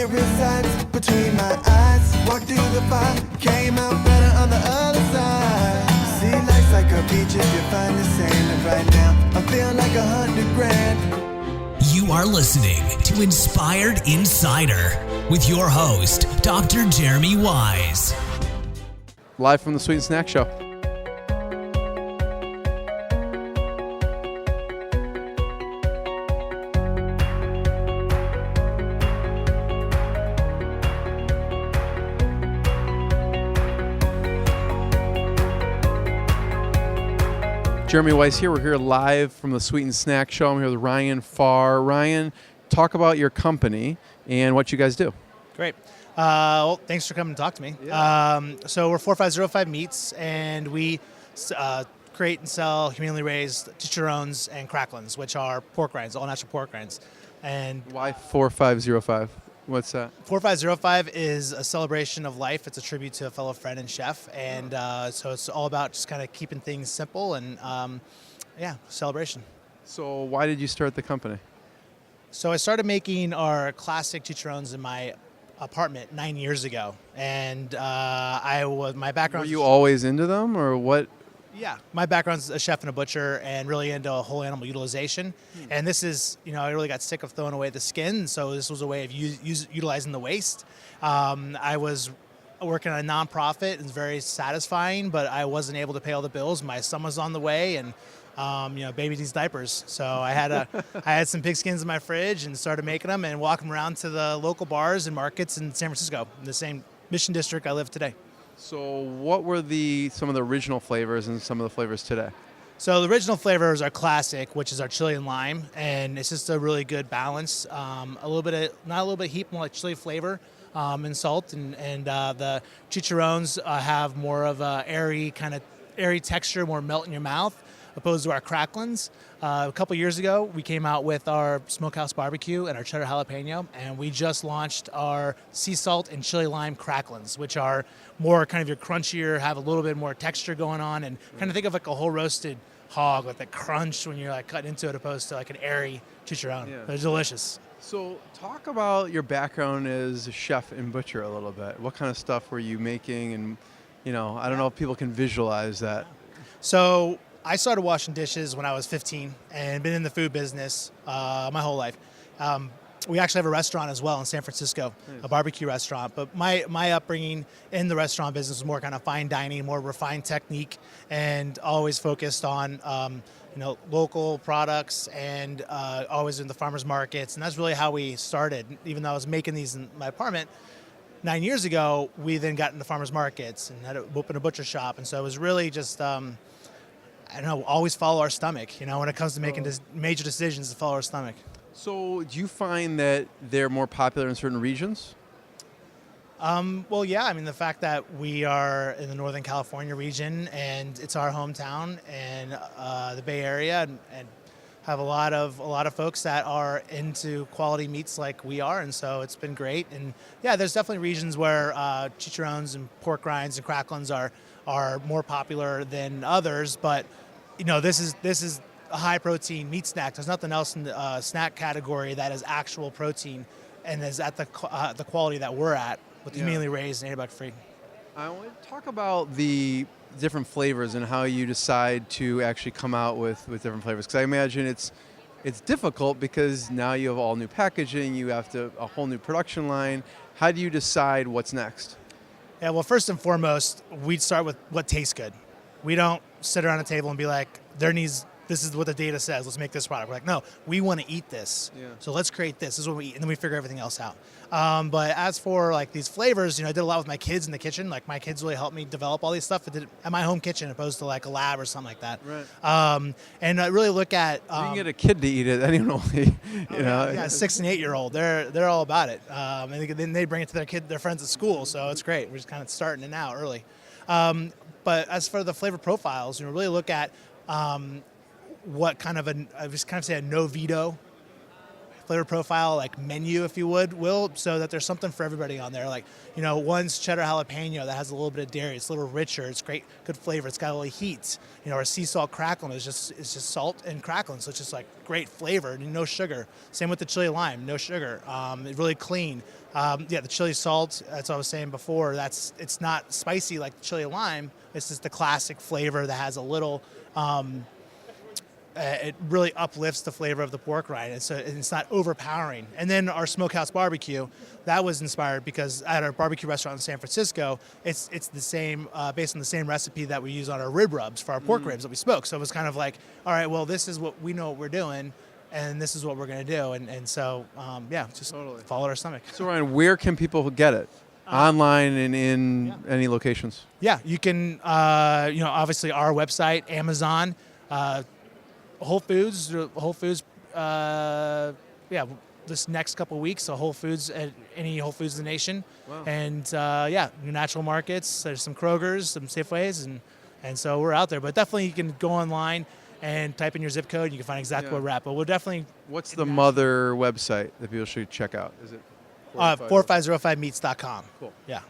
It resides between my eyes. Walked through the fire, came out better on the other side. See, life's like a beach if you find the sand. And right now, I feel like 100 grand. You are listening to Inspired Insider with your host, Dr. Jeremy Wise. Live from the Sweet and Snack Show. Jeremy Weiss here. We're here live from the Sweet and Snack Show. I'm here with Ryan Farr. Ryan, talk about your company and what you guys do. Great. Well, thanks for coming to talk to me. Yeah. So we're 4505 Meats, and we create and sell humanely raised chicharrones and cracklins, which are pork rinds, all natural pork rinds. And Why 4505? What's that? 4505 is a celebration of life. It's a tribute to a fellow friend and chef, and so it's all about just kind of keeping things simple and, celebration. So why did you start the company? So I started making our classic chicharrones in my apartment 9 years ago, and my background. Were you always into them, or what? Yeah, my background's a chef and a butcher, and really into whole animal utilization. And this is, I really got sick of throwing away the skin, so this was a way of utilizing the waste. I was working on a nonprofit, and it's very satisfying, but I wasn't able to pay all the bills. My son was on the way, and baby needs diapers. So I had some pig skins in my fridge and started making them and walking around to the local bars and markets in San Francisco, in the same Mission District I live today. So what were some of the original flavors and some of the flavors today? So the original flavors are classic, which is our chili and lime, and it's just a really good balance. Not a little bit of heat, more like chili flavor and salt, and the chicharrones have more of a airy texture, more melt in your mouth, opposed to our cracklins. A couple years ago, we came out with our smokehouse barbecue and our cheddar jalapeno, and we just launched our sea salt and chili lime cracklins, which are more kind of your crunchier, have a little bit more texture going on, and kind of think of like a whole roasted hog with the crunch when you're like cutting into it, opposed to like an airy chicharron. Yeah. They're delicious. So talk about your background as a chef and butcher a little bit. What kind of stuff were you making? And, I don't know if people can visualize that. So I started washing dishes when I was 15 and been in the food business my whole life. We actually have a restaurant as well in San Francisco, a barbecue restaurant. But my upbringing in the restaurant business was more kind of fine dining, more refined technique, and always focused on local products and always in the farmers markets. And that's really how we started. Even though I was making these in my apartment 9 years ago, we then got into farmers markets and had to open a butcher shop. And so it was really just always follow our stomach, when it comes to making major decisions, to follow our stomach. So do you find that they're more popular in certain regions? Well, yeah. The fact that we are in the Northern California region, and it's our hometown, and the Bay Area, and have a lot of folks that are into quality meats like we are, and so it's been great. And yeah, there's definitely regions where chicharrones and pork rinds and cracklins are more popular than others, but this is a high protein meat snack. There's nothing else in the snack category that is actual protein and is at the quality that we're at with humanely raised and antibiotic free. I want to talk about the different flavors and how you decide to actually come out with different flavors, because I imagine it's difficult because now you have all new packaging, you have a whole new production line. How do you decide what's next? Yeah, well, first and foremost, we'd start with what tastes good. We don't sit around a table and be like, this is what the data says, let's make this product. We're like, no, we want to eat this. Yeah. So let's create this. This is what we eat. And then we figure everything else out. But as for like these flavors, I did a lot with my kids in the kitchen. Like my kids really helped me develop all these stuff. I did it at my home kitchen opposed to like a lab or something like that. Right. And I really look at... you can get a kid to eat it. Anyway, Yeah, 6 and 8 year old. They're all about it. And then they bring it to their friends at school. So it's great. We're just kind of starting it now early. But as for the flavor profiles, really look at what kind of I just kind of say a no veto flavor profile, like menu, if you will, so that there's something for everybody on there. Like, one's cheddar jalapeno that has a little bit of dairy. It's a little richer. It's great, good flavor. It's got a little heat. Our sea salt cracklin is just salt and cracklin, so it's just like great flavor and no sugar. Same with the chili lime, no sugar. Really clean. The chili salt, that's what I was saying before. It's not spicy like chili lime. It's just the classic flavor that has a little. It really uplifts the flavor of the pork rind, and so it's not overpowering. And then our smokehouse barbecue, that was inspired because at our barbecue restaurant in San Francisco, it's the same, based on the same recipe that we use on our rib rubs for our pork ribs that we smoke. So it was kind of like, all right, well, this is what we know what we're doing, and this is what we're going to do. And so, just Totally. follow our stomach. So Ryan, where can people get it? Online and in any locations? Yeah, you can, obviously our website, Amazon, Whole Foods, this next couple of weeks, so Whole Foods at any Whole Foods in the nation. Wow. And new natural markets, there's some Kroger's, some Safeways, and so we're out there. But definitely you can go online and type in your zip code, and you can find exactly where we're at. But we'll definitely... What's the mother website that people should check out? Is it 4505meats.com. Cool. Yeah.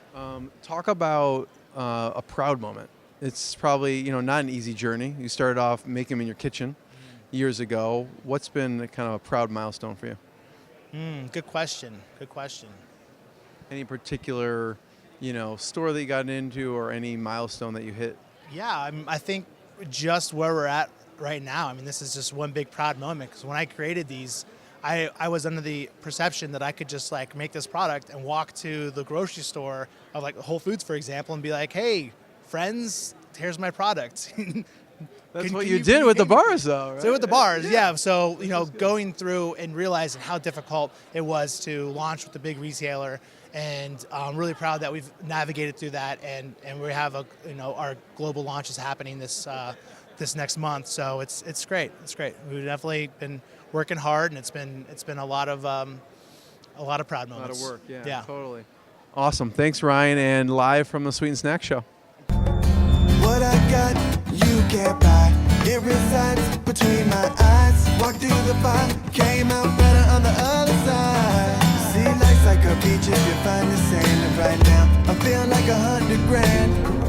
Talk about a proud moment. It's probably, not an easy journey. You started off making them in your kitchen years ago. What's been kind of a proud milestone for you? Good question. Any particular, store that you got into or any milestone that you hit? Yeah, I think just where we're at right now, this is just one big proud moment, because when I created these, I was under the perception that I could just like make this product and walk to the grocery store of like Whole Foods, for example, and be like, hey, friends, here's my product. That's what you did with the bars, though, right? So with the bars, yeah. So, going through and realizing how difficult it was to launch with the big retailer, and I'm really proud that we've navigated through that, and we have our global launch is happening this next month. So it's great. It's great. We've definitely been working hard, and it's been a lot of proud moments. A lot of work, yeah. Totally. Awesome. Thanks, Ryan, and live from the Sweet and Snack Show. What I got, you can't buy. It resides between my eyes. Walked through the fire, came out better on the other side. See, life's like a beach if you find the sand. And right now, I feel like 100 grand.